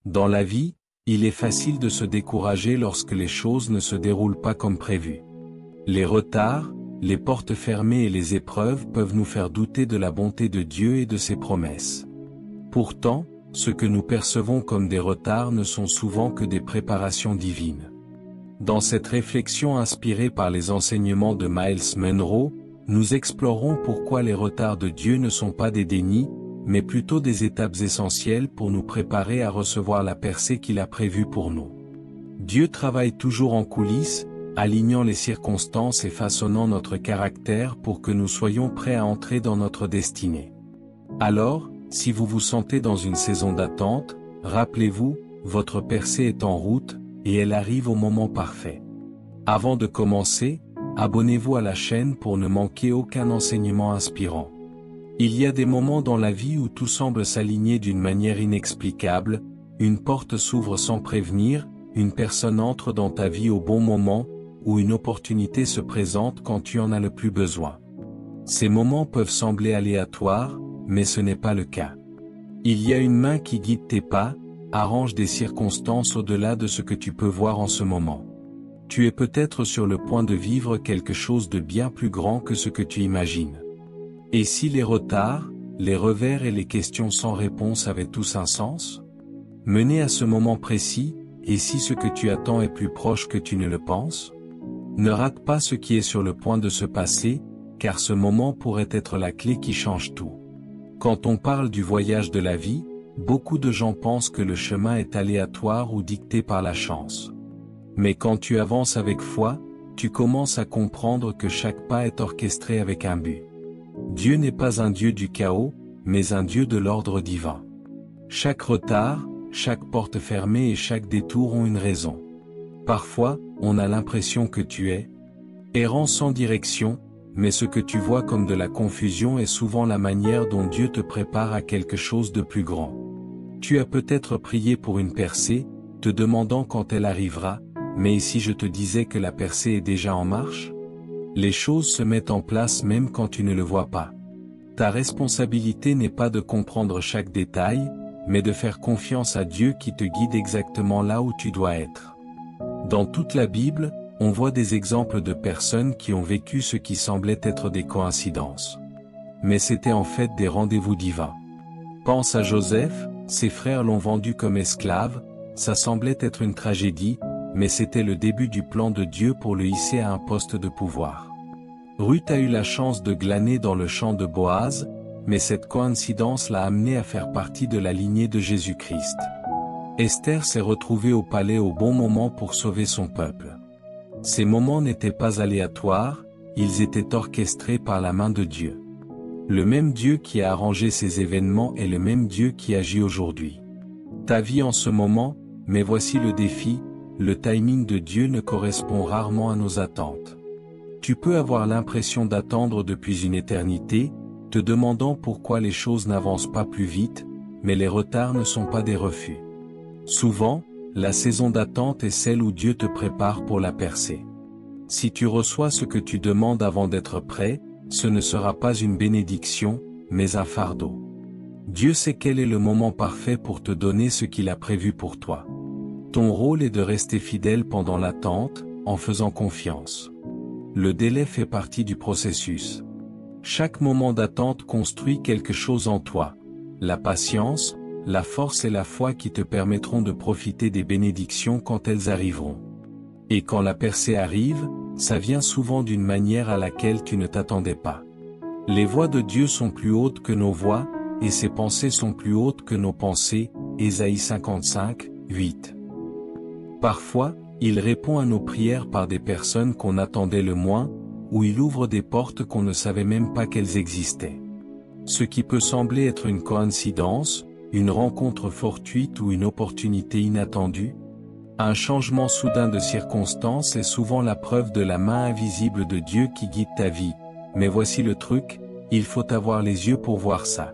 Dans la vie, il est facile de se décourager lorsque les choses ne se déroulent pas comme prévu. Les retards, les portes fermées et les épreuves peuvent nous faire douter de la bonté de Dieu et de ses promesses. Pourtant, ce que nous percevons comme des retards ne sont souvent que des préparations divines. Dans cette réflexion inspirée par les enseignements de Myles Munroe, nous explorons pourquoi les retards de Dieu ne sont pas des dénis, mais plutôt des étapes essentielles pour nous préparer à recevoir la percée qu'il a prévue pour nous. Dieu travaille toujours en coulisses, alignant les circonstances et façonnant notre caractère pour que nous soyons prêts à entrer dans notre destinée. Alors, si vous vous sentez dans une saison d'attente, rappelez-vous, votre percée est en route, et elle arrive au moment parfait. Avant de commencer, abonnez-vous à la chaîne pour ne manquer aucun enseignement inspirant. Il y a des moments dans la vie où tout semble s'aligner d'une manière inexplicable, une porte s'ouvre sans prévenir, une personne entre dans ta vie au bon moment, ou une opportunité se présente quand tu en as le plus besoin. Ces moments peuvent sembler aléatoires, mais ce n'est pas le cas. Il y a une main qui guide tes pas, arrange des circonstances au-delà de ce que tu peux voir en ce moment. Tu es peut-être sur le point de vivre quelque chose de bien plus grand que ce que tu imagines. Et si les retards, les revers et les questions sans réponse avaient tous un sens? Mené à ce moment précis, et si ce que tu attends est plus proche que tu ne le penses? Ne rate pas ce qui est sur le point de se passer, car ce moment pourrait être la clé qui change tout. Quand on parle du voyage de la vie, beaucoup de gens pensent que le chemin est aléatoire ou dicté par la chance. Mais quand tu avances avec foi, tu commences à comprendre que chaque pas est orchestré avec un but. Dieu n'est pas un Dieu du chaos, mais un Dieu de l'ordre divin. Chaque retard, chaque porte fermée et chaque détour ont une raison. Parfois, on a l'impression que tu es errant sans direction, mais ce que tu vois comme de la confusion est souvent la manière dont Dieu te prépare à quelque chose de plus grand. Tu as peut-être prié pour une percée, te demandant quand elle arrivera, mais et si je te disais que la percée est déjà en marche? Les choses se mettent en place même quand tu ne le vois pas. Ta responsabilité n'est pas de comprendre chaque détail, mais de faire confiance à Dieu qui te guide exactement là où tu dois être. Dans toute la Bible, on voit des exemples de personnes qui ont vécu ce qui semblait être des coïncidences. Mais c'était en fait des rendez-vous divins. Pense à Joseph, ses frères l'ont vendu comme esclave, ça semblait être une tragédie, mais c'était le début du plan de Dieu pour le hisser à un poste de pouvoir. Ruth a eu la chance de glaner dans le champ de Boaz, mais cette coïncidence l'a amené à faire partie de la lignée de Jésus-Christ. Esther s'est retrouvée au palais au bon moment pour sauver son peuple. Ces moments n'étaient pas aléatoires, ils étaient orchestrés par la main de Dieu. Le même Dieu qui a arrangé ces événements est le même Dieu qui agit aujourd'hui. Ta vie en ce moment, mais voici le défi, le timing de Dieu ne correspond rarement à nos attentes. Tu peux avoir l'impression d'attendre depuis une éternité, te demandant pourquoi les choses n'avancent pas plus vite, mais les retards ne sont pas des refus. Souvent, la saison d'attente est celle où Dieu te prépare pour la percée. Si tu reçois ce que tu demandes avant d'être prêt, ce ne sera pas une bénédiction, mais un fardeau. Dieu sait quel est le moment parfait pour te donner ce qu'il a prévu pour toi. Ton rôle est de rester fidèle pendant l'attente, en faisant confiance. Le délai fait partie du processus. Chaque moment d'attente construit quelque chose en toi. La patience, la force et la foi qui te permettront de profiter des bénédictions quand elles arriveront. Et quand la percée arrive, ça vient souvent d'une manière à laquelle tu ne t'attendais pas. Les voies de Dieu sont plus hautes que nos voies, et ses pensées sont plus hautes que nos pensées, Ésaïe 55, 8. Parfois, il répond à nos prières par des personnes qu'on attendait le moins, ou il ouvre des portes qu'on ne savait même pas qu'elles existaient. Ce qui peut sembler être une coïncidence, une rencontre fortuite ou une opportunité inattendue, un changement soudain de circonstances est souvent la preuve de la main invisible de Dieu qui guide ta vie. Mais voici le truc, il faut avoir les yeux pour voir ça.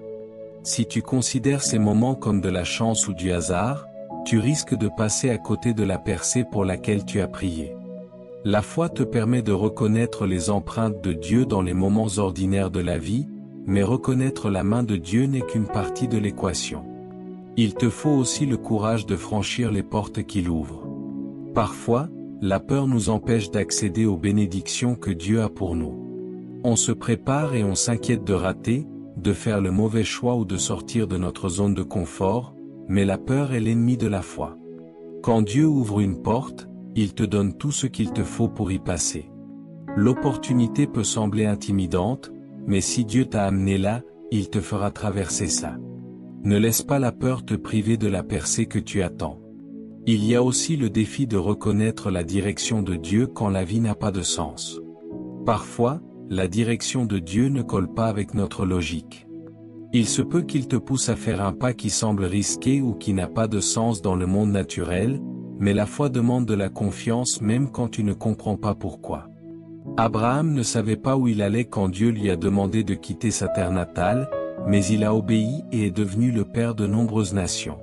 Si tu considères ces moments comme de la chance ou du hasard, tu risques de passer à côté de la percée pour laquelle tu as prié. La foi te permet de reconnaître les empreintes de Dieu dans les moments ordinaires de la vie, mais reconnaître la main de Dieu n'est qu'une partie de l'équation. Il te faut aussi le courage de franchir les portes qu'il ouvre. Parfois, la peur nous empêche d'accéder aux bénédictions que Dieu a pour nous. On se prépare et on s'inquiète de rater, de faire le mauvais choix ou de sortir de notre zone de confort, mais la peur est l'ennemi de la foi. Quand Dieu ouvre une porte, il te donne tout ce qu'il te faut pour y passer. L'opportunité peut sembler intimidante, mais si Dieu t'a amené là, il te fera traverser ça. Ne laisse pas la peur te priver de la percée que tu attends. Il y a aussi le défi de reconnaître la direction de Dieu quand la vie n'a pas de sens. Parfois, la direction de Dieu ne colle pas avec notre logique. Il se peut qu'il te pousse à faire un pas qui semble risqué ou qui n'a pas de sens dans le monde naturel, mais la foi demande de la confiance même quand tu ne comprends pas pourquoi. Abraham ne savait pas où il allait quand Dieu lui a demandé de quitter sa terre natale, mais il a obéi et est devenu le père de nombreuses nations.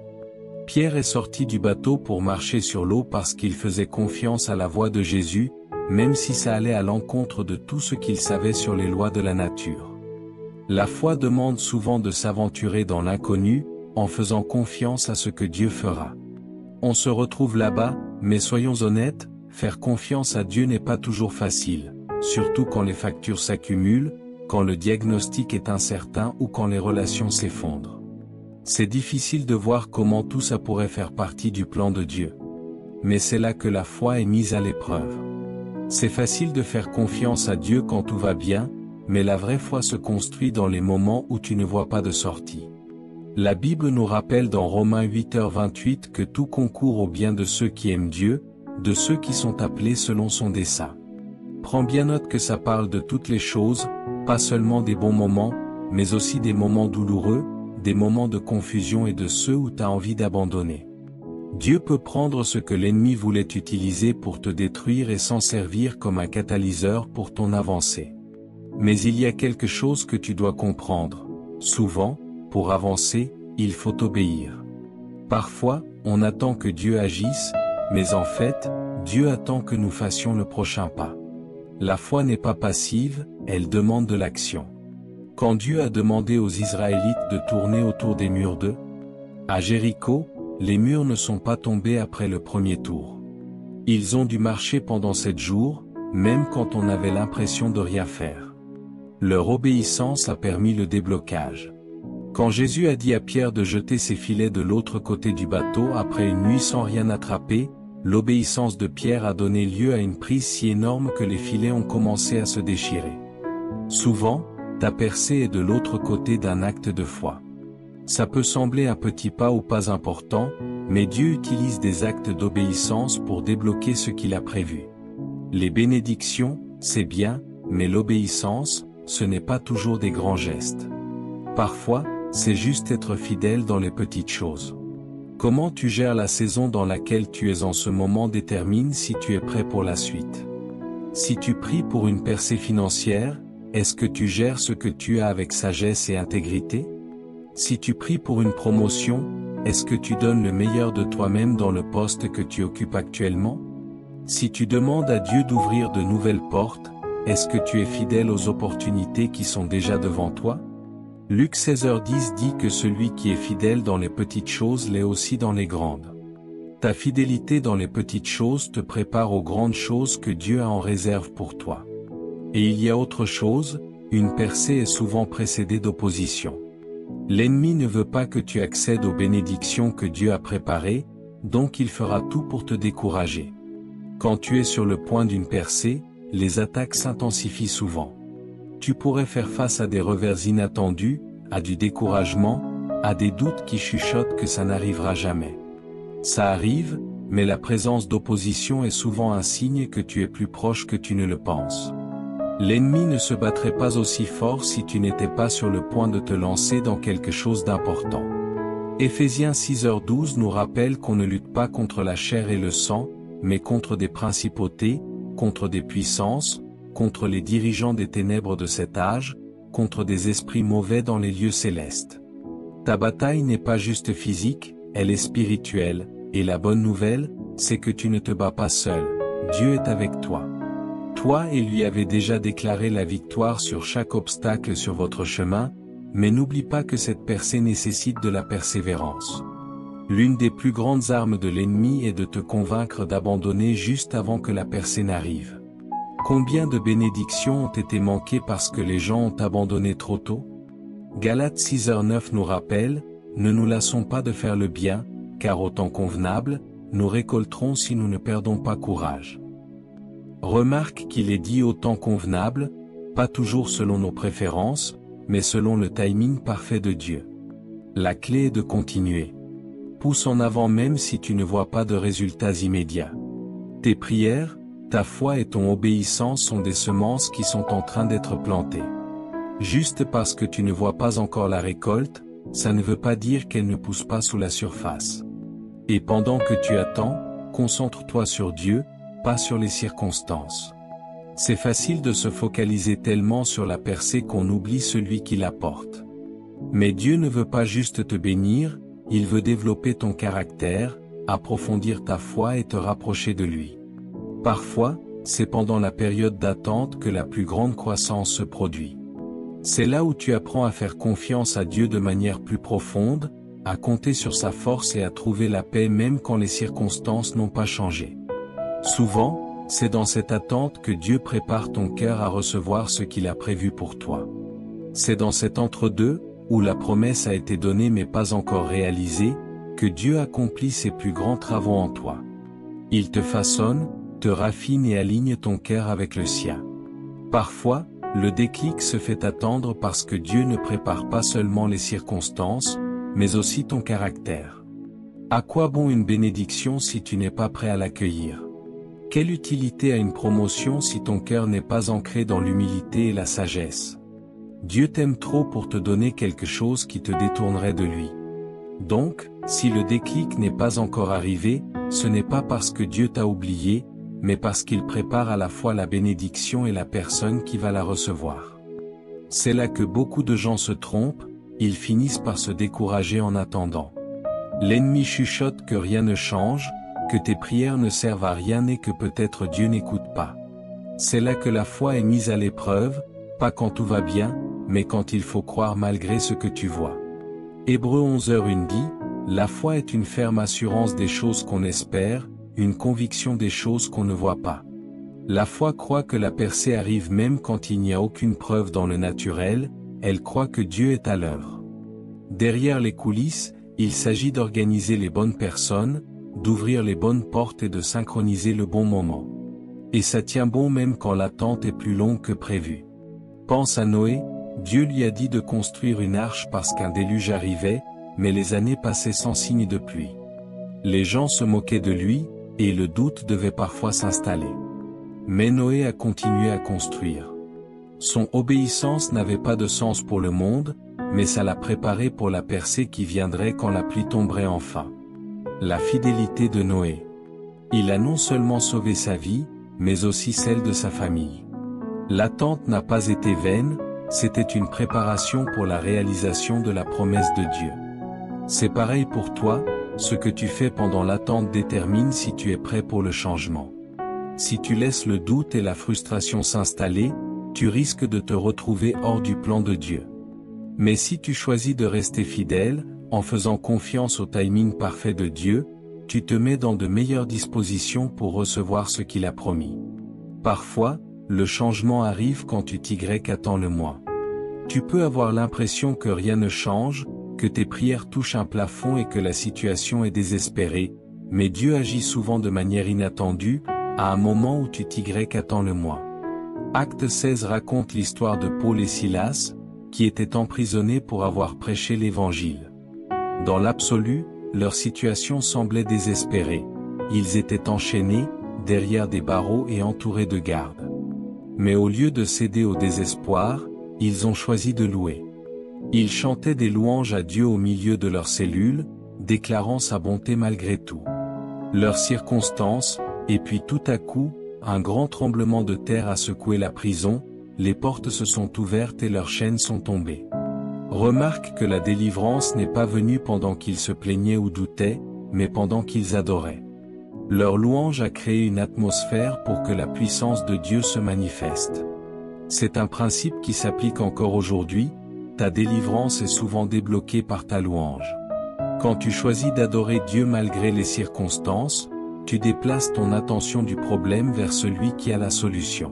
Pierre est sorti du bateau pour marcher sur l'eau parce qu'il faisait confiance à la voix de Jésus, même si ça allait à l'encontre de tout ce qu'il savait sur les lois de la nature. La foi demande souvent de s'aventurer dans l'inconnu, en faisant confiance à ce que Dieu fera. On se retrouve là-bas, mais soyons honnêtes, faire confiance à Dieu n'est pas toujours facile, surtout quand les factures s'accumulent, quand le diagnostic est incertain ou quand les relations s'effondrent. C'est difficile de voir comment tout ça pourrait faire partie du plan de Dieu. Mais c'est là que la foi est mise à l'épreuve. C'est facile de faire confiance à Dieu quand tout va bien, mais la vraie foi se construit dans les moments où tu ne vois pas de sortie. La Bible nous rappelle dans Romains 8h28 que tout concourt au bien de ceux qui aiment Dieu, de ceux qui sont appelés selon son dessein. Prends bien note que ça parle de toutes les choses, pas seulement des bons moments, mais aussi des moments douloureux, des moments de confusion et de ceux où tu as envie d'abandonner. Dieu peut prendre ce que l'ennemi voulait utiliser pour te détruire et s'en servir comme un catalyseur pour ton avancée. Mais il y a quelque chose que tu dois comprendre. Souvent, pour avancer, il faut obéir. Parfois, on attend que Dieu agisse, mais en fait, Dieu attend que nous fassions le prochain pas. La foi n'est pas passive, elle demande de l'action. Quand Dieu a demandé aux Israélites de tourner autour des murs à Jéricho, les murs ne sont pas tombés après le premier tour. Ils ont dû marcher pendant 7 jours, même quand on avait l'impression de rien faire. Leur obéissance a permis le déblocage. Quand Jésus a dit à Pierre de jeter ses filets de l'autre côté du bateau après une nuit sans rien attraper, l'obéissance de Pierre a donné lieu à une prise si énorme que les filets ont commencé à se déchirer. Souvent, ta percée est de l'autre côté d'un acte de foi. Ça peut sembler un petit pas ou pas important, mais Dieu utilise des actes d'obéissance pour débloquer ce qu'il a prévu. Les bénédictions, c'est bien, mais l'obéissance, ce n'est pas toujours des grands gestes. Parfois, c'est juste être fidèle dans les petites choses. Comment tu gères la saison dans laquelle tu es en ce moment détermine si tu es prêt pour la suite. Si tu pries pour une percée financière, est-ce que tu gères ce que tu as avec sagesse et intégrité? Si tu pries pour une promotion, est-ce que tu donnes le meilleur de toi-même dans le poste que tu occupes actuellement? Si tu demandes à Dieu d'ouvrir de nouvelles portes, est-ce que tu es fidèle aux opportunités qui sont déjà devant toi? Luc 16h10 dit que celui qui est fidèle dans les petites choses l'est aussi dans les grandes. Ta fidélité dans les petites choses te prépare aux grandes choses que Dieu a en réserve pour toi. Et il y a autre chose, une percée est souvent précédée d'opposition. L'ennemi ne veut pas que tu accèdes aux bénédictions que Dieu a préparées, donc il fera tout pour te décourager. Quand tu es sur le point d'une percée, les attaques s'intensifient souvent. Tu pourrais faire face à des revers inattendus, à du découragement, à des doutes qui chuchotent que ça n'arrivera jamais. Ça arrive, mais la présence d'opposition est souvent un signe que tu es plus proche que tu ne le penses. L'ennemi ne se battrait pas aussi fort si tu n'étais pas sur le point de te lancer dans quelque chose d'important. Éphésiens 6h12 nous rappelle qu'on ne lutte pas contre la chair et le sang, mais contre des principautés, contre des puissances, contre les dirigeants des ténèbres de cet âge, contre des esprits mauvais dans les lieux célestes. Ta bataille n'est pas juste physique, elle est spirituelle, et la bonne nouvelle, c'est que tu ne te bats pas seul, Dieu est avec toi. Toi et lui avez déjà déclaré la victoire sur chaque obstacle sur votre chemin, mais n'oublie pas que cette percée nécessite de la persévérance. L'une des plus grandes armes de l'ennemi est de te convaincre d'abandonner juste avant que la percée n'arrive. Combien de bénédictions ont été manquées parce que les gens ont abandonné trop tôt? Galates 6:9 nous rappelle, « Ne nous lassons pas de faire le bien, car au temps convenable, nous récolterons si nous ne perdons pas courage. » Remarque qu'il est dit au temps convenable, pas toujours selon nos préférences, mais selon le timing parfait de Dieu. La clé est de continuer. Pousse en avant même si tu ne vois pas de résultats immédiats. Tes prières, ta foi et ton obéissance sont des semences qui sont en train d'être plantées. Juste parce que tu ne vois pas encore la récolte, ça ne veut pas dire qu'elle ne pousse pas sous la surface. Et pendant que tu attends, concentre-toi sur Dieu, pas sur les circonstances. C'est facile de se focaliser tellement sur la percée qu'on oublie celui qui l'apporte. Mais Dieu ne veut pas juste te bénir, il veut développer ton caractère, approfondir ta foi et te rapprocher de lui. Parfois, c'est pendant la période d'attente que la plus grande croissance se produit. C'est là où tu apprends à faire confiance à Dieu de manière plus profonde, à compter sur sa force et à trouver la paix même quand les circonstances n'ont pas changé. Souvent, c'est dans cette attente que Dieu prépare ton cœur à recevoir ce qu'il a prévu pour toi. C'est dans cet entre-deux, où la promesse a été donnée mais pas encore réalisée, que Dieu accomplit ses plus grands travaux en toi. Il te façonne, te raffine et aligne ton cœur avec le sien. Parfois, le déclic se fait attendre parce que Dieu ne prépare pas seulement les circonstances, mais aussi ton caractère. À quoi bon une bénédiction si tu n'es pas prêt à l'accueillir? Quelle utilité a une promotion si ton cœur n'est pas ancré dans l'humilité et la sagesse? Dieu t'aime trop pour te donner quelque chose qui te détournerait de lui. Donc, si le déclic n'est pas encore arrivé, ce n'est pas parce que Dieu t'a oublié, mais parce qu'il prépare à la fois la bénédiction et la personne qui va la recevoir. C'est là que beaucoup de gens se trompent, ils finissent par se décourager en attendant. L'ennemi chuchote que rien ne change, que tes prières ne servent à rien et que peut-être Dieu n'écoute pas. C'est là que la foi est mise à l'épreuve, pas quand tout va bien, mais quand il faut croire malgré ce que tu vois. Hébreux 11:1 dit, « La foi est une ferme assurance des choses qu'on espère, une conviction des choses qu'on ne voit pas. » La foi croit que la percée arrive même quand il n'y a aucune preuve dans le naturel, elle croit que Dieu est à l'œuvre. Derrière les coulisses, il s'agit d'organiser les bonnes personnes, d'ouvrir les bonnes portes et de synchroniser le bon moment. Et ça tient bon même quand l'attente est plus longue que prévu. Pense à Noé, Dieu lui a dit de construire une arche parce qu'un déluge arrivait, mais les années passaient sans signe de pluie. Les gens se moquaient de lui, et le doute devait parfois s'installer. Mais Noé a continué à construire. Son obéissance n'avait pas de sens pour le monde, mais ça l'a préparé pour la percée qui viendrait quand la pluie tomberait enfin. La fidélité de Noé. Il a non seulement sauvé sa vie, mais aussi celle de sa famille. L'attente n'a pas été vaine, c'était une préparation pour la réalisation de la promesse de Dieu. C'est pareil pour toi, ce que tu fais pendant l'attente détermine si tu es prêt pour le changement. Si tu laisses le doute et la frustration s'installer, tu risques de te retrouver hors du plan de Dieu. Mais si tu choisis de rester fidèle, en faisant confiance au timing parfait de Dieu, tu te mets dans de meilleures dispositions pour recevoir ce qu'il a promis. Parfois, le changement arrive quand tu attends le moins. Tu peux avoir l'impression que rien ne change, que tes prières touchent un plafond et que la situation est désespérée, mais Dieu agit souvent de manière inattendue, à un moment où tu attends le moins. Acte 16 raconte l'histoire de Paul et Silas, qui étaient emprisonnés pour avoir prêché l'Évangile. Dans l'absolu, leur situation semblait désespérée. Ils étaient enchaînés, derrière des barreaux et entourés de gardes. Mais au lieu de céder au désespoir, ils ont choisi de louer. Ils chantaient des louanges à Dieu au milieu de leur cellule, déclarant sa bonté malgré tout. Leurs circonstances, et puis tout à coup, un grand tremblement de terre a secoué la prison, les portes se sont ouvertes et leurs chaînes sont tombées. Remarque que la délivrance n'est pas venue pendant qu'ils se plaignaient ou doutaient, mais pendant qu'ils adoraient. Leur louange a créé une atmosphère pour que la puissance de Dieu se manifeste. C'est un principe qui s'applique encore aujourd'hui, ta délivrance est souvent débloquée par ta louange. Quand tu choisis d'adorer Dieu malgré les circonstances, tu déplaces ton attention du problème vers celui qui a la solution.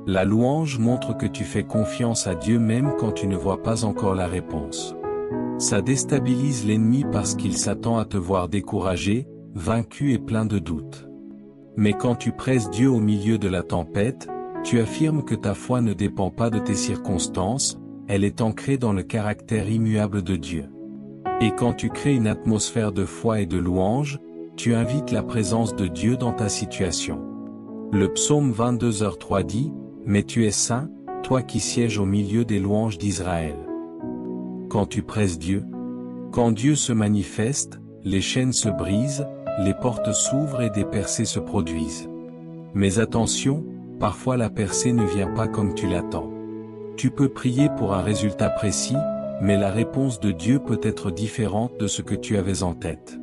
La louange montre que tu fais confiance à Dieu même quand tu ne vois pas encore la réponse. Ça déstabilise l'ennemi parce qu'il s'attend à te voir découragé, vaincu et plein de doutes. Mais quand tu presses Dieu au milieu de la tempête, tu affirmes que ta foi ne dépend pas de tes circonstances, elle est ancrée dans le caractère immuable de Dieu. Et quand tu crées une atmosphère de foi et de louange, tu invites la présence de Dieu dans ta situation. Le psaume 22h3 dit, « Mais tu es saint, toi qui sièges au milieu des louanges d'Israël. » Quand tu presses Dieu, quand Dieu se manifeste, les chaînes se brisent, les portes s'ouvrent et des percées se produisent. Mais attention, parfois la percée ne vient pas comme tu l'attends. Tu peux prier pour un résultat précis, mais la réponse de Dieu peut être différente de ce que tu avais en tête.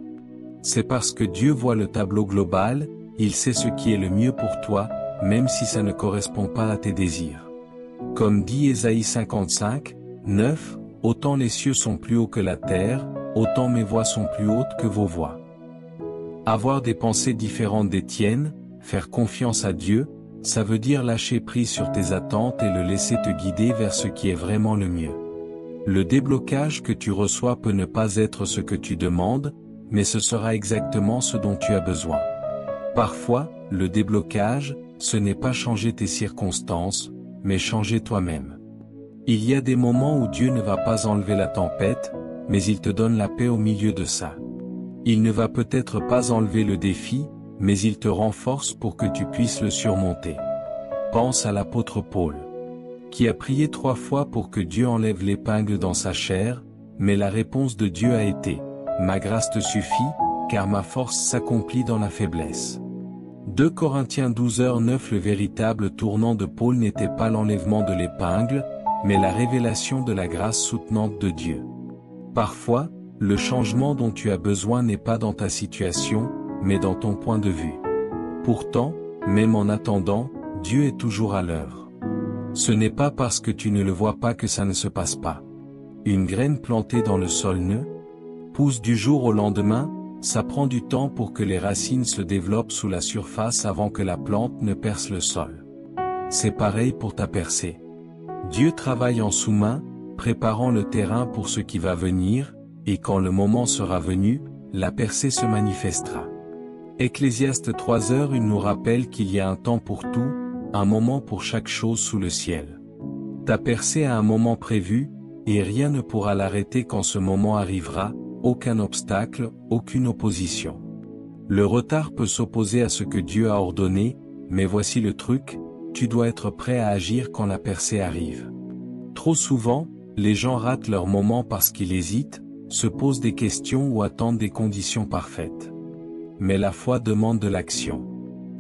C'est parce que Dieu voit le tableau global, il sait ce qui est le mieux pour toi, même si ça ne correspond pas à tes désirs. Comme dit Ésaïe 55, 9, « Autant les cieux sont plus hauts que la terre, autant mes voies sont plus hautes que vos voies. » Avoir des pensées différentes des tiennes, faire confiance à Dieu, ça veut dire lâcher prise sur tes attentes et le laisser te guider vers ce qui est vraiment le mieux. Le déblocage que tu reçois peut ne pas être ce que tu demandes, mais ce sera exactement ce dont tu as besoin. Parfois, le déblocage, ce n'est pas changer tes circonstances, mais changer toi-même. Il y a des moments où Dieu ne va pas enlever la tempête, mais il te donne la paix au milieu de ça. Il ne va peut-être pas enlever le défi, mais il te renforce pour que tu puisses le surmonter. Pense à l'apôtre Paul, qui a prié 3 fois pour que Dieu enlève l'épingle dans sa chair, mais la réponse de Dieu a été « Ma grâce te suffit, car ma force s'accomplit dans la faiblesse. » 2 Corinthiens 12h9. Le véritable tournant de Paul n'était pas l'enlèvement de l'épingle, mais la révélation de la grâce soutenante de Dieu. Parfois, le changement dont tu as besoin n'est pas dans ta situation, mais dans ton point de vue. Pourtant, même en attendant, Dieu est toujours à l'heure. Ce n'est pas parce que tu ne le vois pas que ça ne se passe pas. Une graine plantée dans le sol ne pousse du jour au lendemain, ça prend du temps pour que les racines se développent sous la surface avant que la plante ne perce le sol. C'est pareil pour ta percée. Dieu travaille en sous-main, préparant le terrain pour ce qui va venir, et quand le moment sera venu, la percée se manifestera. Ecclésiaste 3h1 nous rappelle qu'il y a un temps pour tout, un moment pour chaque chose sous le ciel. Ta percée a un moment prévu, et rien ne pourra l'arrêter quand ce moment arrivera, aucun obstacle, aucune opposition. Le retard peut s'opposer à ce que Dieu a ordonné, mais voici le truc, tu dois être prêt à agir quand la percée arrive. Trop souvent, les gens ratent leur moment parce qu'ils hésitent, se posent des questions ou attendent des conditions parfaites. Mais la foi demande de l'action.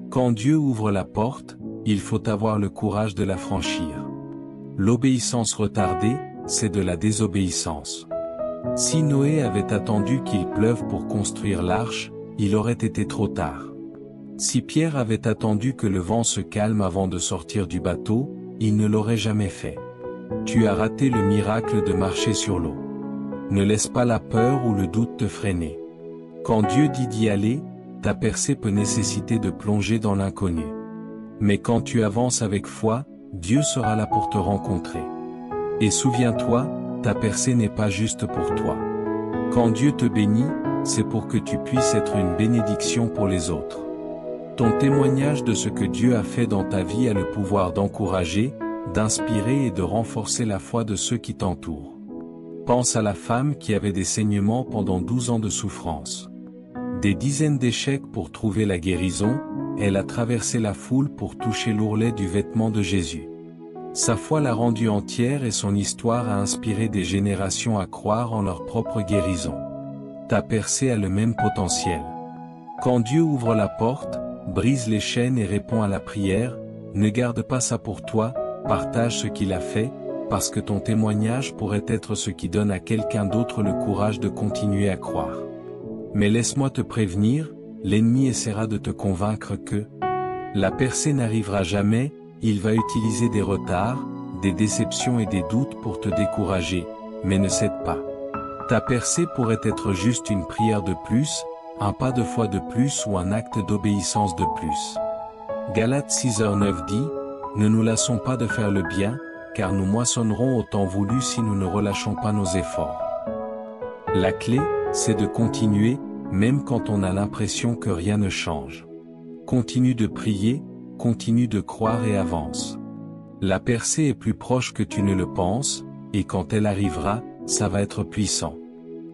Quand Dieu ouvre la porte, il faut avoir le courage de la franchir. L'obéissance retardée, c'est de la désobéissance. Si Noé avait attendu qu'il pleuve pour construire l'arche, il aurait été trop tard. Si Pierre avait attendu que le vent se calme avant de sortir du bateau, il ne l'aurait jamais fait. Tu as raté le miracle de marcher sur l'eau. Ne laisse pas la peur ou le doute te freiner. Quand Dieu dit d'y aller, ta percée peut nécessiter de plonger dans l'inconnu. Mais quand tu avances avec foi, Dieu sera là pour te rencontrer. Et souviens-toi, ta percée n'est pas juste pour toi. Quand Dieu te bénit, c'est pour que tu puisses être une bénédiction pour les autres. Ton témoignage de ce que Dieu a fait dans ta vie a le pouvoir d'encourager, d'inspirer et de renforcer la foi de ceux qui t'entourent. Pense à la femme qui avait des saignements pendant 12 ans de souffrance. Des dizaines d'échecs pour trouver la guérison, elle a traversé la foule pour toucher l'ourlet du vêtement de Jésus. Sa foi l'a rendue entière et son histoire a inspiré des générations à croire en leur propre guérison. Ta percée a le même potentiel. Quand Dieu ouvre la porte, brise les chaînes et répond à la prière, ne garde pas ça pour toi, partage ce qu'il a fait, parce que ton témoignage pourrait être ce qui donne à quelqu'un d'autre le courage de continuer à croire. Mais laisse-moi te prévenir, l'ennemi essaiera de te convaincre que la percée n'arrivera jamais, il va utiliser des retards, des déceptions et des doutes pour te décourager, mais ne cède pas. Ta percée pourrait être juste une prière de plus, un pas de foi de plus ou un acte d'obéissance de plus. Galates 6:9 dit, « Ne nous lassons pas de faire le bien, car nous moissonnerons au temps voulu si nous ne relâchons pas nos efforts. » La clé, c'est de continuer, même quand on a l'impression que rien ne change. Continue de prier, continue de croire et avance. La percée est plus proche que tu ne le penses, et quand elle arrivera, ça va être puissant.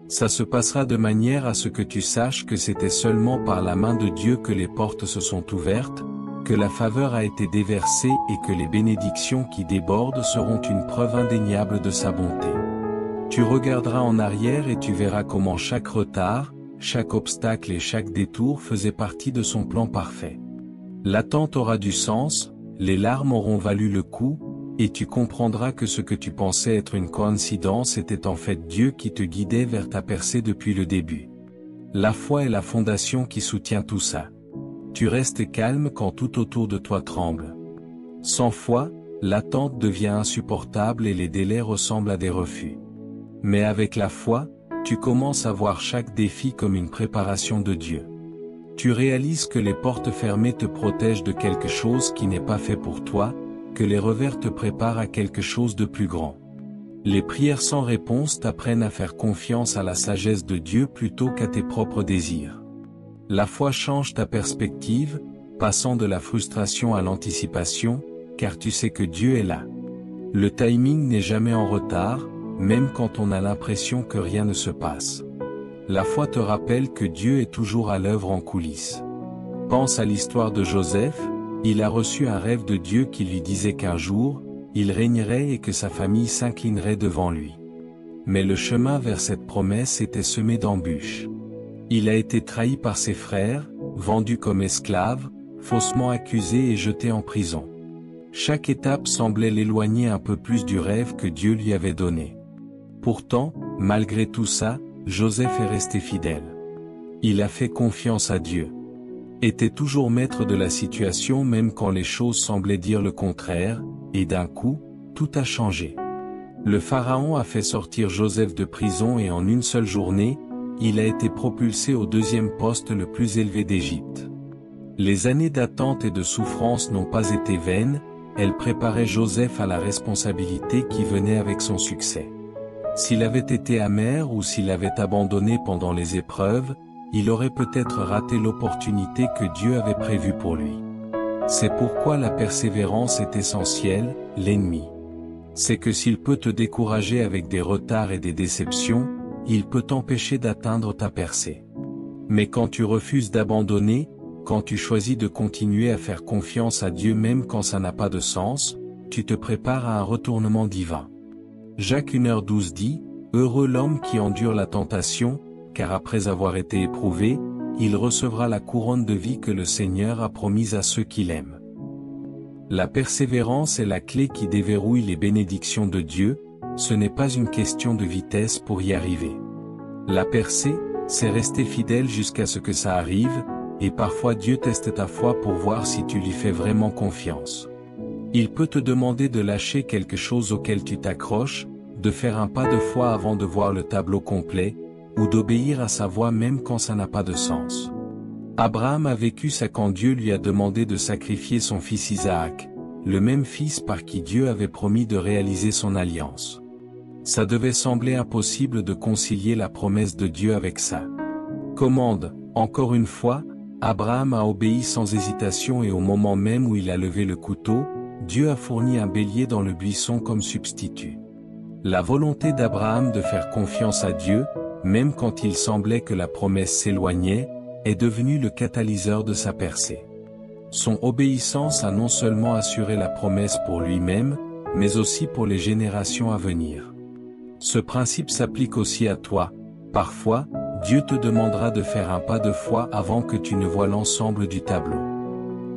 Ça se passera de manière à ce que tu saches que c'était seulement par la main de Dieu que les portes se sont ouvertes, que la faveur a été déversée et que les bénédictions qui débordent seront une preuve indéniable de sa bonté. Tu regarderas en arrière et tu verras comment chaque retard, chaque obstacle et chaque détour faisait partie de son plan parfait. L'attente aura du sens, les larmes auront valu le coup, et tu comprendras que ce que tu pensais être une coïncidence était en fait Dieu qui te guidait vers ta percée depuis le début. La foi est la fondation qui soutient tout ça. Tu restes calme quand tout autour de toi tremble. Sans foi, l'attente devient insupportable et les délais ressemblent à des refus. Mais avec la foi, tu commences à voir chaque défi comme une préparation de Dieu. Tu réalises que les portes fermées te protègent de quelque chose qui n'est pas fait pour toi, que les revers te préparent à quelque chose de plus grand. Les prières sans réponse t'apprennent à faire confiance à la sagesse de Dieu plutôt qu'à tes propres désirs. La foi change ta perspective, passant de la frustration à l'anticipation, car tu sais que Dieu est là. Le timing n'est jamais en retard, même quand on a l'impression que rien ne se passe. La foi te rappelle que Dieu est toujours à l'œuvre en coulisses. Pense à l'histoire de Joseph. Il a reçu un rêve de Dieu qui lui disait qu'un jour, il régnerait et que sa famille s'inclinerait devant lui. Mais le chemin vers cette promesse était semé d'embûches. Il a été trahi par ses frères, vendu comme esclave, faussement accusé et jeté en prison. Chaque étape semblait l'éloigner un peu plus du rêve que Dieu lui avait donné. Pourtant, malgré tout ça, Joseph est resté fidèle. Il a fait confiance à Dieu. Était toujours maître de la situation même quand les choses semblaient dire le contraire, et d'un coup, tout a changé. Le Pharaon a fait sortir Joseph de prison et en une seule journée, il a été propulsé au deuxième poste le plus élevé d'Égypte. Les années d'attente et de souffrance n'ont pas été vaines, elles préparaient Joseph à la responsabilité qui venait avec son succès. S'il avait été amer ou s'il avait abandonné pendant les épreuves, il aurait peut-être raté l'opportunité que Dieu avait prévue pour lui. C'est pourquoi la persévérance est essentielle, l'ennemi. C'est que s'il peut te décourager avec des retards et des déceptions, il peut t'empêcher d'atteindre ta percée. Mais quand tu refuses d'abandonner, quand tu choisis de continuer à faire confiance à Dieu même quand ça n'a pas de sens, tu te prépares à un retournement divin. Jacques 1h12 dit, « Heureux l'homme qui endure la tentation, car après avoir été éprouvé, il recevra la couronne de vie que le Seigneur a promise à ceux qui l'aiment. » La persévérance est la clé qui déverrouille les bénédictions de Dieu, ce n'est pas une question de vitesse pour y arriver. La percée, c'est rester fidèle jusqu'à ce que ça arrive, et parfois Dieu teste ta foi pour voir si tu lui fais vraiment confiance. Il peut te demander de lâcher quelque chose auquel tu t'accroches, de faire un pas de foi avant de voir le tableau complet, ou d'obéir à sa voix même quand ça n'a pas de sens. Abraham a vécu ça quand Dieu lui a demandé de sacrifier son fils Isaac, le même fils par qui Dieu avait promis de réaliser son alliance. Ça devait sembler impossible de concilier la promesse de Dieu avec ça. Commande, encore une fois, Abraham a obéi sans hésitation et au moment même où il a levé le couteau, Dieu a fourni un bélier dans le buisson comme substitut. La volonté d'Abraham de faire confiance à Dieu, même quand il semblait que la promesse s'éloignait, est devenue le catalyseur de sa percée. Son obéissance a non seulement assuré la promesse pour lui-même, mais aussi pour les générations à venir. Ce principe s'applique aussi à toi. Parfois, Dieu te demandera de faire un pas de foi avant que tu ne vois l'ensemble du tableau.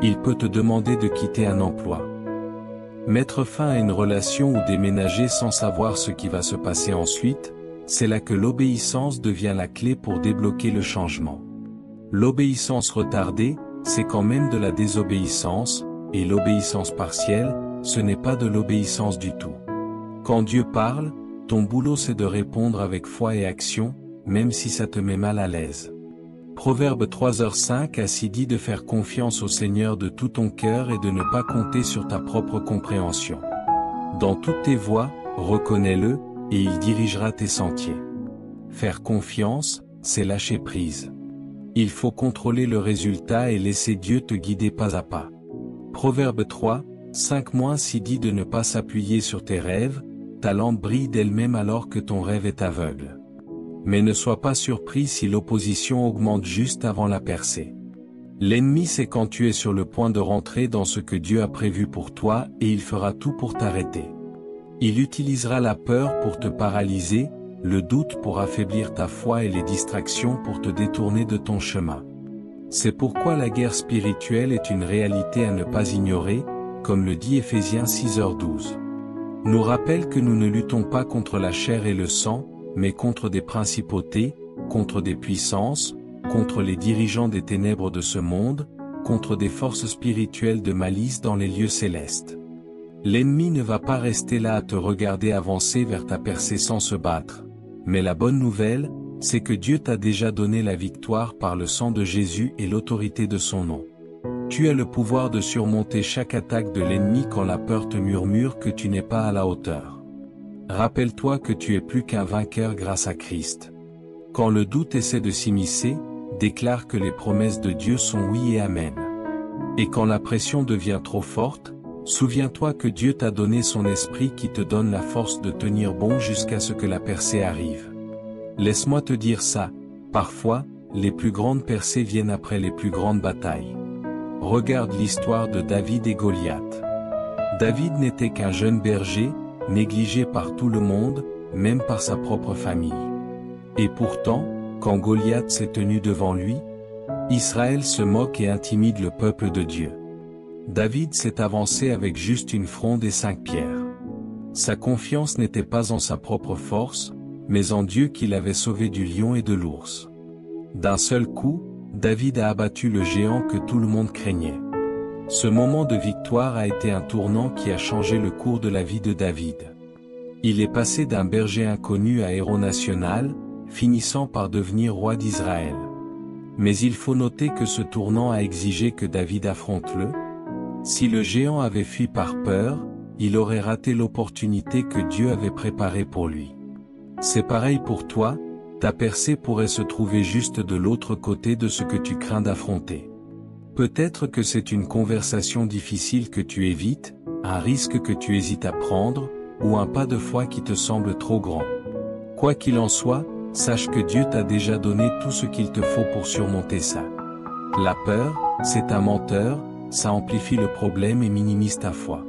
Il peut te demander de quitter un emploi, mettre fin à une relation ou déménager sans savoir ce qui va se passer ensuite. C'est là que l'obéissance devient la clé pour débloquer le changement. L'obéissance retardée, c'est quand même de la désobéissance, et l'obéissance partielle, ce n'est pas de l'obéissance du tout. Quand Dieu parle, Ton boulot c'est de répondre avec foi et action, même si ça te met mal à l'aise. Proverbe 3h5 ainsi dit de faire confiance au Seigneur de tout ton cœur et de ne pas compter sur ta propre compréhension. Dans toutes tes voies, reconnais-le, et il dirigera tes sentiers. Faire confiance, c'est lâcher prise. Il faut contrôler le résultat et laisser Dieu te guider pas à pas. Proverbe 3:5 dit de ne pas s'appuyer sur tes rêves, ta lampe brille d'elle-même alors que ton rêve est aveugle. Mais ne sois pas surpris si l'opposition augmente juste avant la percée. L'ennemi sait quand tu es sur le point de rentrer dans ce que Dieu a prévu pour toi et il fera tout pour t'arrêter. Il utilisera la peur pour te paralyser, le doute pour affaiblir ta foi et les distractions pour te détourner de ton chemin. C'est pourquoi la guerre spirituelle est une réalité à ne pas ignorer, comme le dit Éphésiens 6h12. Nous rappelle que nous ne luttons pas contre la chair et le sang, mais contre des principautés, contre des puissances, contre les dirigeants des ténèbres de ce monde, contre des forces spirituelles de malice dans les lieux célestes. L'ennemi ne va pas rester là à te regarder avancer vers ta percée sans se battre. Mais la bonne nouvelle, c'est que Dieu t'a déjà donné la victoire par le sang de Jésus et l'autorité de son nom. Tu as le pouvoir de surmonter chaque attaque de l'ennemi quand la peur te murmure que tu n'es pas à la hauteur. Rappelle-toi que tu es plus qu'un vainqueur grâce à Christ. Quand le doute essaie de s'immiscer, déclare que les promesses de Dieu sont oui et amen. Et quand la pression devient trop forte, souviens-toi que Dieu t'a donné son esprit qui te donne la force de tenir bon jusqu'à ce que la percée arrive. Laisse-moi te dire ça, parfois, les plus grandes percées viennent après les plus grandes batailles. Regarde l'histoire de David et Goliath. David n'était qu'un jeune berger, négligé par tout le monde, même par sa propre famille. Et pourtant, quand Goliath s'est tenu devant lui, Israël se moque et intimide le peuple de Dieu. David s'est avancé avec juste une fronde et 5 pierres. Sa confiance n'était pas en sa propre force, mais en Dieu qui l'avait sauvé du lion et de l'ours. D'un seul coup, David a abattu le géant que tout le monde craignait. Ce moment de victoire a été un tournant qui a changé le cours de la vie de David. Il est passé d'un berger inconnu à héros national, finissant par devenir roi d'Israël. Mais il faut noter que ce tournant a exigé que David affronte le. Si le géant avait fui par peur, il aurait raté l'opportunité que Dieu avait préparée pour lui. C'est pareil pour toi, ta percée pourrait se trouver juste de l'autre côté de ce que tu crains d'affronter. Peut-être que c'est une conversation difficile que tu évites, un risque que tu hésites à prendre, ou un pas de foi qui te semble trop grand. Quoi qu'il en soit, sache que Dieu t'a déjà donné tout ce qu'il te faut pour surmonter ça. La peur, c'est un menteur, ça amplifie le problème et minimise ta foi.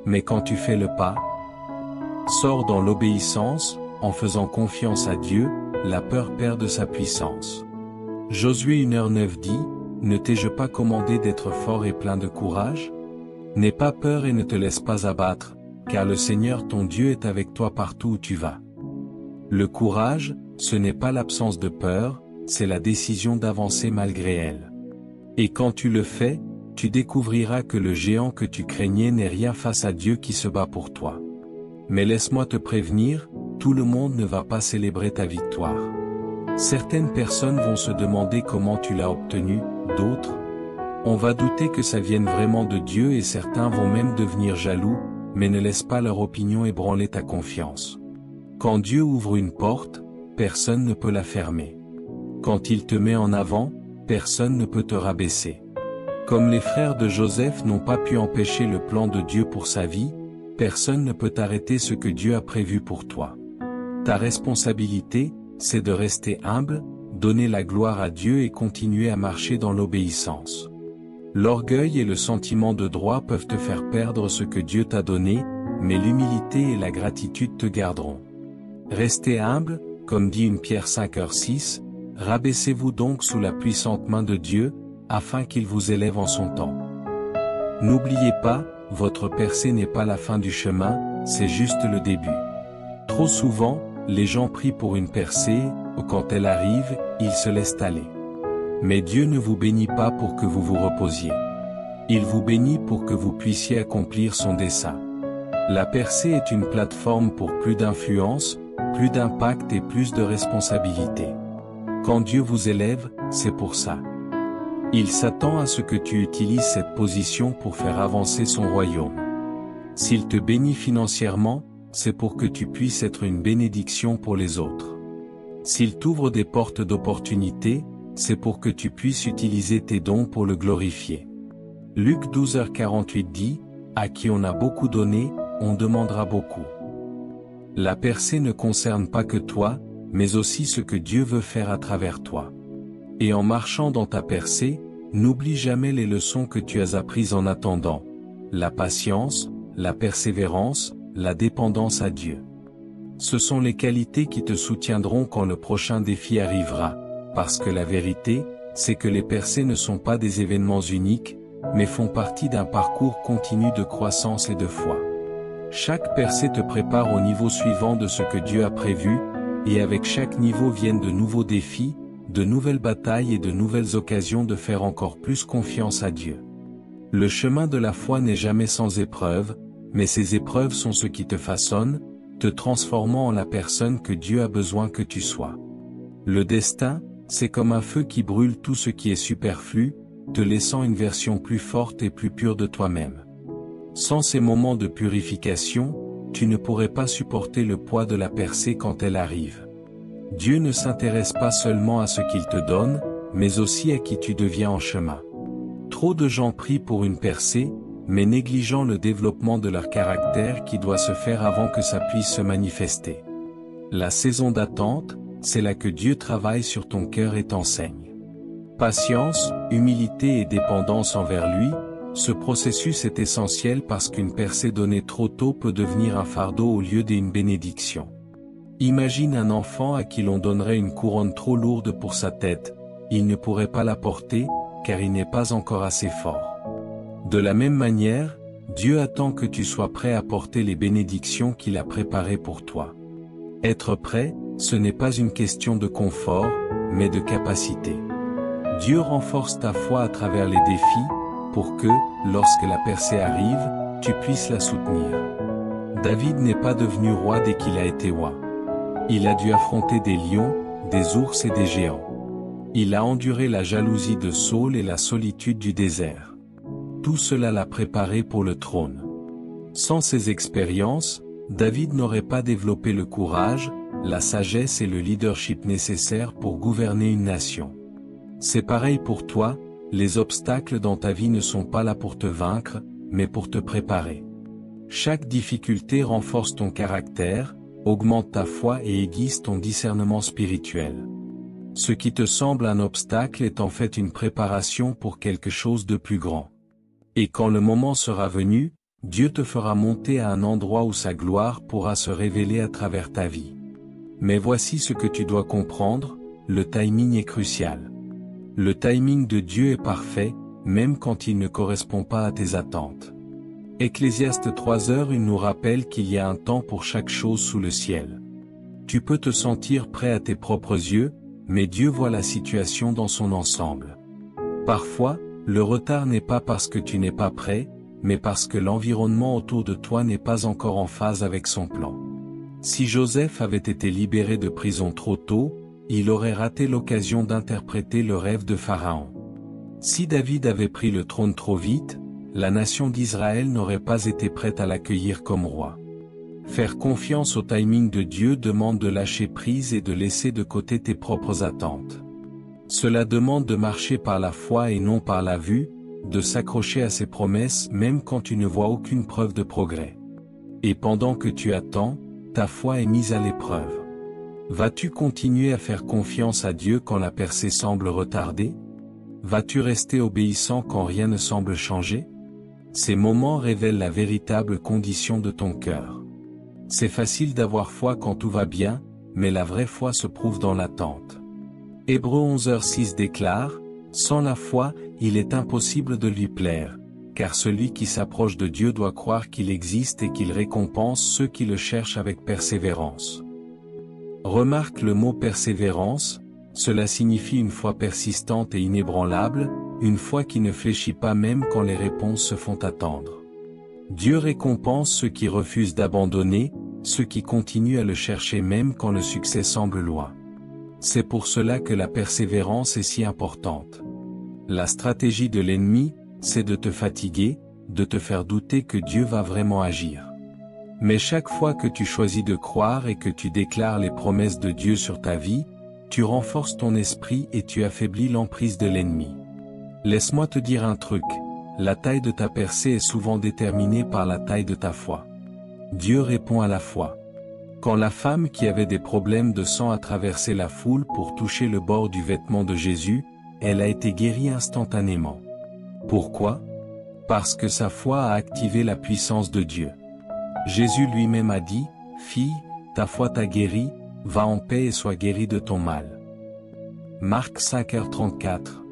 Mais quand tu fais le pas, sors dans l'obéissance, en faisant confiance à Dieu, la peur perd de sa puissance. Josué 1h9 dit, ne t'ai-je pas commandé d'être fort et plein de courage? N'aie pas peur et ne te laisse pas abattre, car le Seigneur ton Dieu est avec toi partout où tu vas. Le courage, ce n'est pas l'absence de peur, c'est la décision d'avancer malgré elle. Et quand tu le fais, tu découvriras que le géant que tu craignais n'est rien face à Dieu qui se bat pour toi. Mais laisse-moi te prévenir, tout le monde ne va pas célébrer ta victoire. Certaines personnes vont se demander comment tu l'as obtenue, d'autres, on va douter que ça vienne vraiment de Dieu et certains vont même devenir jaloux, mais ne laisse pas leur opinion ébranler ta confiance. Quand Dieu ouvre une porte, personne ne peut la fermer. Quand il te met en avant, personne ne peut te rabaisser. Comme les frères de Joseph n'ont pas pu empêcher le plan de Dieu pour sa vie, personne ne peut arrêter ce que Dieu a prévu pour toi. Ta responsabilité, c'est de rester humble, donner la gloire à Dieu et continuer à marcher dans l'obéissance. L'orgueil et le sentiment de droit peuvent te faire perdre ce que Dieu t'a donné, mais l'humilité et la gratitude te garderont. Restez humble, comme dit 1 Pierre 5h6, rabaissez-vous donc sous la puissante main de Dieu, afin qu'il vous élève en son temps. N'oubliez pas, votre percée n'est pas la fin du chemin, c'est juste le début. Trop souvent, les gens prient pour une percée, ou quand elle arrive, ils se laissent aller. Mais Dieu ne vous bénit pas pour que vous vous reposiez. Il vous bénit pour que vous puissiez accomplir son dessein. La percée est une plateforme pour plus d'influence, plus d'impact et plus de responsabilité. Quand Dieu vous élève, c'est pour ça. Il s'attend à ce que tu utilises cette position pour faire avancer son royaume. S'il te bénit financièrement, c'est pour que tu puisses être une bénédiction pour les autres. S'il t'ouvre des portes d'opportunité, c'est pour que tu puisses utiliser tes dons pour le glorifier. Luc 12h48 dit, « À qui on a beaucoup donné, on demandera beaucoup. » La percée ne concerne pas que toi, mais aussi ce que Dieu veut faire à travers toi. Et en marchant dans ta percée, n'oublie jamais les leçons que tu as apprises en attendant. La patience, la persévérance, la dépendance à Dieu. Ce sont les qualités qui te soutiendront quand le prochain défi arrivera, parce que la vérité, c'est que les percées ne sont pas des événements uniques, mais font partie d'un parcours continu de croissance et de foi. Chaque percée te prépare au niveau suivant de ce que Dieu a prévu, et avec chaque niveau viennent de nouveaux défis, de nouvelles batailles et de nouvelles occasions de faire encore plus confiance à Dieu. Le chemin de la foi n'est jamais sans épreuves, mais ces épreuves sont ce qui te façonnent, te transformant en la personne que Dieu a besoin que tu sois. Le destin, c'est comme un feu qui brûle tout ce qui est superflu, te laissant une version plus forte et plus pure de toi-même. Sans ces moments de purification, tu ne pourrais pas supporter le poids de la percée quand elle arrive. Dieu ne s'intéresse pas seulement à ce qu'il te donne, mais aussi à qui tu deviens en chemin. Trop de gens prient pour une percée, mais négligeant le développement de leur caractère qui doit se faire avant que ça puisse se manifester. La saison d'attente, c'est là que Dieu travaille sur ton cœur et t'enseigne. Patience, humilité et dépendance envers lui, ce processus est essentiel parce qu'une percée donnée trop tôt peut devenir un fardeau au lieu d'une bénédiction. Imagine un enfant à qui l'on donnerait une couronne trop lourde pour sa tête, il ne pourrait pas la porter, car il n'est pas encore assez fort. De la même manière, Dieu attend que tu sois prêt à porter les bénédictions qu'il a préparées pour toi. Être prêt, ce n'est pas une question de confort, mais de capacité. Dieu renforce ta foi à travers les défis, pour que, lorsque la percée arrive, tu puisses la soutenir. David n'est pas devenu roi dès qu'il a été roi. Il a dû affronter des lions, des ours et des géants. Il a enduré la jalousie de Saül et la solitude du désert. Tout cela l'a préparé pour le trône. Sans ces expériences, David n'aurait pas développé le courage, la sagesse et le leadership nécessaires pour gouverner une nation. C'est pareil pour toi, les obstacles dans ta vie ne sont pas là pour te vaincre, mais pour te préparer. Chaque difficulté renforce ton caractère, augmente ta foi et aiguise ton discernement spirituel. Ce qui te semble un obstacle est en fait une préparation pour quelque chose de plus grand. Et quand le moment sera venu, Dieu te fera monter à un endroit où sa gloire pourra se révéler à travers ta vie. Mais voici ce que tu dois comprendre, le timing est crucial. Le timing de Dieu est parfait, même quand il ne correspond pas à tes attentes. Ecclésiaste 3h nous rappelle qu'il y a un temps pour chaque chose sous le ciel. Tu peux te sentir prêt à tes propres yeux, mais Dieu voit la situation dans son ensemble. Parfois, le retard n'est pas parce que tu n'es pas prêt, mais parce que l'environnement autour de toi n'est pas encore en phase avec son plan. Si Joseph avait été libéré de prison trop tôt, il aurait raté l'occasion d'interpréter le rêve de Pharaon. Si David avait pris le trône trop vite, la nation d'Israël n'aurait pas été prête à l'accueillir comme roi. Faire confiance au timing de Dieu demande de lâcher prise et de laisser de côté tes propres attentes. Cela demande de marcher par la foi et non par la vue, de s'accrocher à ses promesses même quand tu ne vois aucune preuve de progrès. Et pendant que tu attends, ta foi est mise à l'épreuve. Vas-tu continuer à faire confiance à Dieu quand la percée semble retardée? Vas-tu rester obéissant quand rien ne semble changer? Ces moments révèlent la véritable condition de ton cœur. C'est facile d'avoir foi quand tout va bien, mais la vraie foi se prouve dans l'attente. Hébreux 11h6 déclare, « Sans la foi, il est impossible de lui plaire, car celui qui s'approche de Dieu doit croire qu'il existe et qu'il récompense ceux qui le cherchent avec persévérance. » Remarque le mot persévérance, cela signifie une foi persistante et inébranlable, une foi qui ne fléchit pas même quand les réponses se font attendre. Dieu récompense ceux qui refusent d'abandonner, ceux qui continuent à le chercher même quand le succès semble loin. C'est pour cela que la persévérance est si importante. La stratégie de l'ennemi, c'est de te fatiguer, de te faire douter que Dieu va vraiment agir. Mais chaque fois que tu choisis de croire et que tu déclares les promesses de Dieu sur ta vie, tu renforces ton esprit et tu affaiblis l'emprise de l'ennemi. Laisse-moi te dire un truc, la taille de ta percée est souvent déterminée par la taille de ta foi. Dieu répond à la foi. Quand la femme qui avait des problèmes de sang a traversé la foule pour toucher le bord du vêtement de Jésus, elle a été guérie instantanément. Pourquoi? Parce que sa foi a activé la puissance de Dieu. Jésus lui-même a dit, « Fille, ta foi t'a guérie, va en paix et sois guérie de ton mal. » Marc 5h34.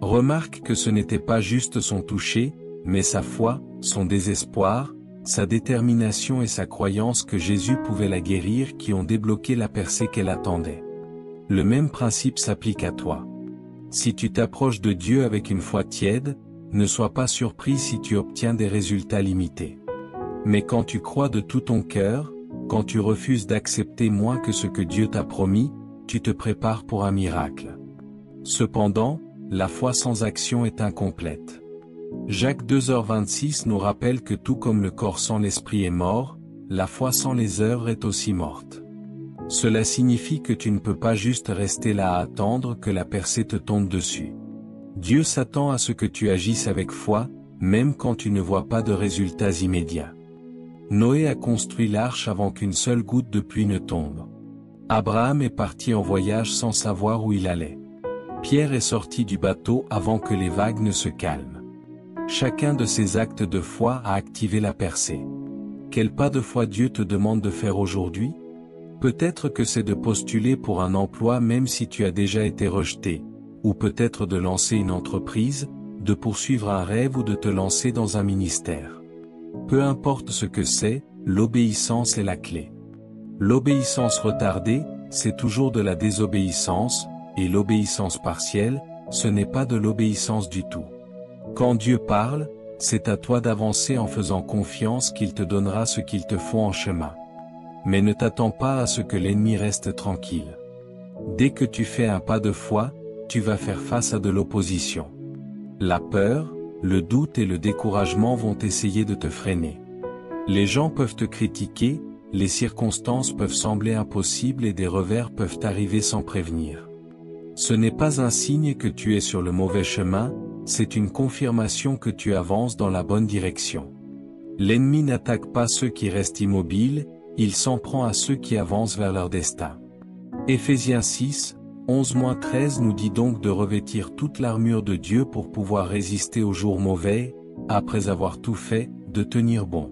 Remarque que ce n'était pas juste son toucher, mais sa foi, son désespoir, sa détermination et sa croyance que Jésus pouvait la guérir qui ont débloqué la percée qu'elle attendait. Le même principe s'applique à toi. Si tu t'approches de Dieu avec une foi tiède, ne sois pas surpris si tu obtiens des résultats limités. Mais quand tu crois de tout ton cœur, quand tu refuses d'accepter moins que ce que Dieu t'a promis, tu te prépares pour un miracle. Cependant, la foi sans action est incomplète. Jacques 2h26 nous rappelle que tout comme le corps sans l'esprit est mort, la foi sans les œuvres est aussi morte. Cela signifie que tu ne peux pas juste rester là à attendre que la percée te tombe dessus. Dieu s'attend à ce que tu agisses avec foi, même quand tu ne vois pas de résultats immédiats. Noé a construit l'arche avant qu'une seule goutte de pluie ne tombe. Abraham est parti en voyage sans savoir où il allait. Pierre est sorti du bateau avant que les vagues ne se calment. Chacun de ces actes de foi a activé la percée. Quel pas de foi Dieu te demande de faire aujourd'hui? Peut-être que c'est de postuler pour un emploi même si tu as déjà été rejeté, ou peut-être de lancer une entreprise, de poursuivre un rêve ou de te lancer dans un ministère. Peu importe ce que c'est, l'obéissance est la clé. L'obéissance retardée, c'est toujours de la désobéissance, et l'obéissance partielle, ce n'est pas de l'obéissance du tout. Quand Dieu parle, c'est à toi d'avancer en faisant confiance qu'il te donnera ce qu'il te faut en chemin. Mais ne t'attends pas à ce que l'ennemi reste tranquille. Dès que tu fais un pas de foi, tu vas faire face à de l'opposition. La peur, le doute et le découragement vont essayer de te freiner. Les gens peuvent te critiquer, les circonstances peuvent sembler impossibles et des revers peuvent arriver sans prévenir. Ce n'est pas un signe que tu es sur le mauvais chemin, c'est une confirmation que tu avances dans la bonne direction. L'ennemi n'attaque pas ceux qui restent immobiles, il s'en prend à ceux qui avancent vers leur destin. Éphésiens 6, 11-13 nous dit donc de revêtir toute l'armure de Dieu pour pouvoir résister aux jours mauvais, après avoir tout fait, de tenir bon.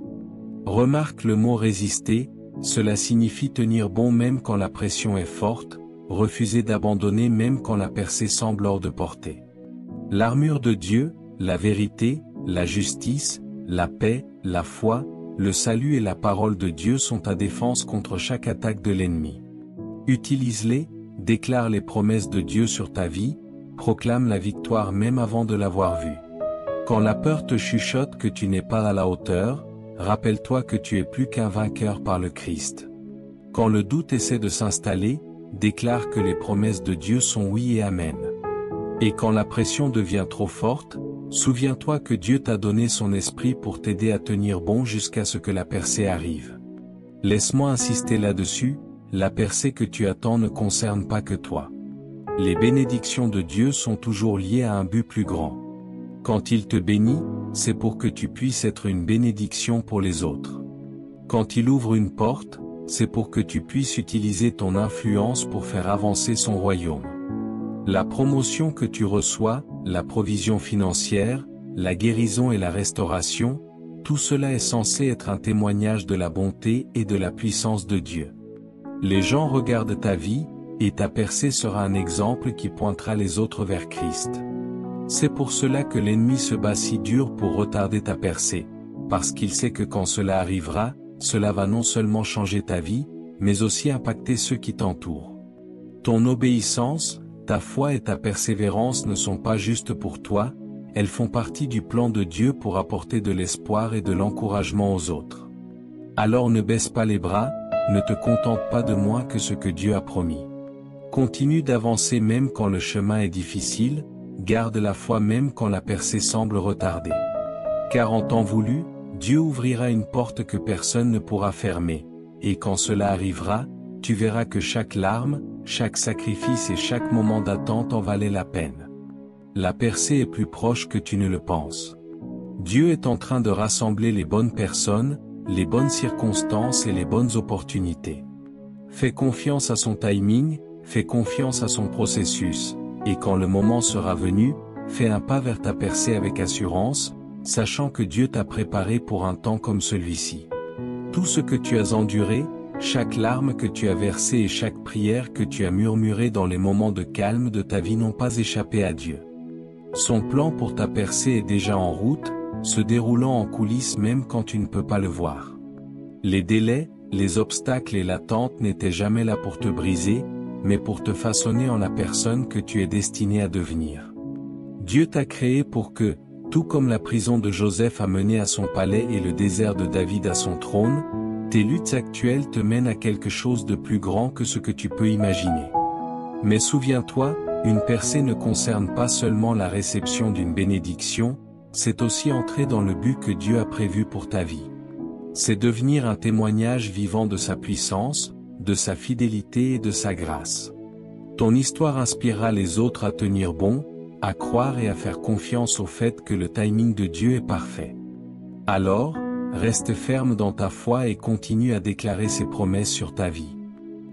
Remarque le mot résister, cela signifie tenir bon même quand la pression est forte, refuser d'abandonner même quand la percée semble hors de portée. L'armure de Dieu, la vérité, la justice, la paix, la foi, le salut et la parole de Dieu sont ta défense contre chaque attaque de l'ennemi. Utilise-les, déclare les promesses de Dieu sur ta vie, proclame la victoire même avant de l'avoir vue. Quand la peur te chuchote que tu n'es pas à la hauteur, rappelle-toi que tu es plus qu'un vainqueur par le Christ. Quand le doute essaie de s'installer, déclare que les promesses de Dieu sont oui et amen. Et quand la pression devient trop forte, souviens-toi que Dieu t'a donné son esprit pour t'aider à tenir bon jusqu'à ce que la percée arrive. Laisse-moi insister là-dessus, la percée que tu attends ne concerne pas que toi. Les bénédictions de Dieu sont toujours liées à un but plus grand. Quand il te bénit, c'est pour que tu puisses être une bénédiction pour les autres. Quand il ouvre une porte, c'est pour que tu puisses utiliser ton influence pour faire avancer son royaume. La promotion que tu reçois, la provision financière, la guérison et la restauration, tout cela est censé être un témoignage de la bonté et de la puissance de Dieu. Les gens regardent ta vie, et ta percée sera un exemple qui pointera les autres vers Christ. C'est pour cela que l'ennemi se bat si dur pour retarder ta percée, parce qu'il sait que quand cela arrivera, cela va non seulement changer ta vie, mais aussi impacter ceux qui t'entourent. Ton obéissance, ta foi et ta persévérance ne sont pas juste pour toi, elles font partie du plan de Dieu pour apporter de l'espoir et de l'encouragement aux autres. Alors ne baisse pas les bras, ne te contente pas de moins que ce que Dieu a promis. Continue d'avancer même quand le chemin est difficile, garde la foi même quand la percée semble retardée. Car en temps voulu, Dieu ouvrira une porte que personne ne pourra fermer, et quand cela arrivera, tu verras que chaque larme, chaque sacrifice et chaque moment d'attente en valait la peine. La percée est plus proche que tu ne le penses. Dieu est en train de rassembler les bonnes personnes, les bonnes circonstances et les bonnes opportunités. Fais confiance à son timing, fais confiance à son processus, et quand le moment sera venu, fais un pas vers ta percée avec assurance, sachant que Dieu t'a préparé pour un temps comme celui-ci. Tout ce que tu as enduré, chaque larme que tu as versée et chaque prière que tu as murmurée dans les moments de calme de ta vie n'ont pas échappé à Dieu. Son plan pour ta percée est déjà en route, se déroulant en coulisses même quand tu ne peux pas le voir. Les délais, les obstacles et l'attente n'étaient jamais là pour te briser, mais pour te façonner en la personne que tu es destiné à devenir. Dieu t'a créé pour que, tout comme la prison de Joseph a mené à son palais et le désert de David à son trône, tes luttes actuelles te mènent à quelque chose de plus grand que ce que tu peux imaginer. Mais souviens-toi, une percée ne concerne pas seulement la réception d'une bénédiction, c'est aussi entrer dans le but que Dieu a prévu pour ta vie. C'est devenir un témoignage vivant de sa puissance, de sa fidélité et de sa grâce. Ton histoire inspirera les autres à tenir bon, à croire et à faire confiance au fait que le timing de Dieu est parfait. Alors, reste ferme dans ta foi et continue à déclarer ses promesses sur ta vie.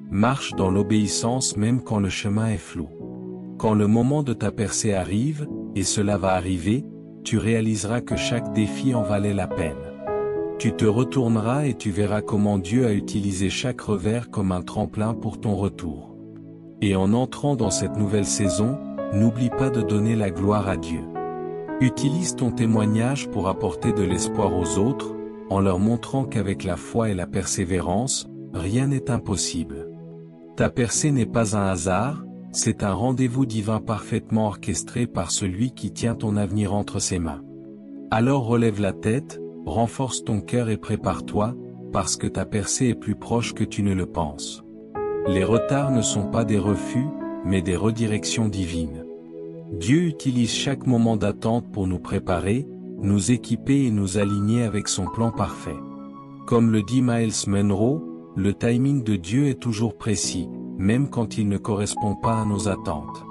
Marche dans l'obéissance même quand le chemin est flou. Quand le moment de ta percée arrive, et cela va arriver, tu réaliseras que chaque défi en valait la peine. Tu te retourneras et tu verras comment Dieu a utilisé chaque revers comme un tremplin pour ton retour. Et en entrant dans cette nouvelle saison, n'oublie pas de donner la gloire à Dieu. Utilise ton témoignage pour apporter de l'espoir aux autres, en leur montrant qu'avec la foi et la persévérance, rien n'est impossible. Ta percée n'est pas un hasard, c'est un rendez-vous divin parfaitement orchestré par celui qui tient ton avenir entre ses mains. Alors relève la tête, renforce ton cœur et prépare-toi, parce que ta percée est plus proche que tu ne le penses. Les retards ne sont pas des refus, mais des redirections divines. Dieu utilise chaque moment d'attente pour nous préparer, nous équiper et nous aligner avec son plan parfait. Comme le dit Miles Monroe, le timing de Dieu est toujours précis, même quand il ne correspond pas à nos attentes.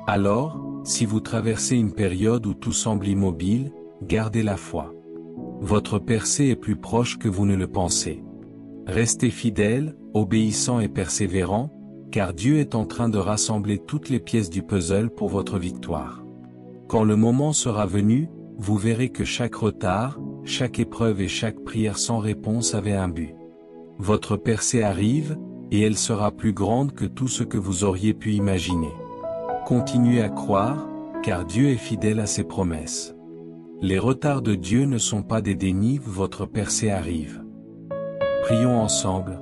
Alors, si vous traversez une période où tout semble immobile, gardez la foi. Votre percée est plus proche que vous ne le pensez. Restez fidèle, obéissant et persévérant, car Dieu est en train de rassembler toutes les pièces du puzzle pour votre victoire. Quand le moment sera venu, vous verrez que chaque retard, chaque épreuve et chaque prière sans réponse avait un but. Votre percée arrive, et elle sera plus grande que tout ce que vous auriez pu imaginer. Continuez à croire, car Dieu est fidèle à ses promesses. Les retards de Dieu ne sont pas des dénis, votre percée arrive. Prions ensemble.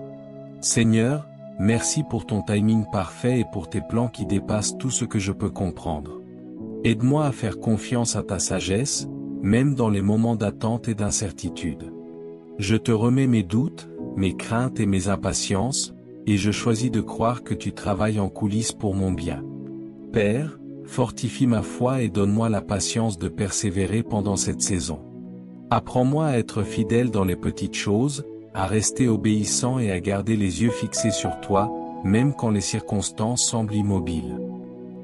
Seigneur, merci pour ton timing parfait et pour tes plans qui dépassent tout ce que je peux comprendre. Aide-moi à faire confiance à ta sagesse, même dans les moments d'attente et d'incertitude. Je te remets mes doutes, mes craintes et mes impatiences, et je choisis de croire que tu travailles en coulisses pour mon bien. Père, fortifie ma foi et donne-moi la patience de persévérer pendant cette saison. Apprends-moi à être fidèle dans les petites choses, à rester obéissant et à garder les yeux fixés sur toi, même quand les circonstances semblent immobiles.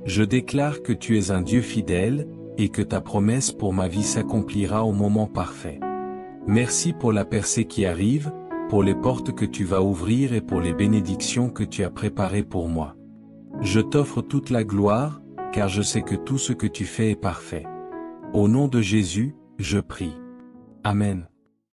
Je déclare que tu es un Dieu fidèle, et que ta promesse pour ma vie s'accomplira au moment parfait. Merci pour la percée qui arrive, pour les portes que tu vas ouvrir et pour les bénédictions que tu as préparées pour moi. Je t'offre toute la gloire, car je sais que tout ce que tu fais est parfait. Au nom de Jésus, je prie. Amen.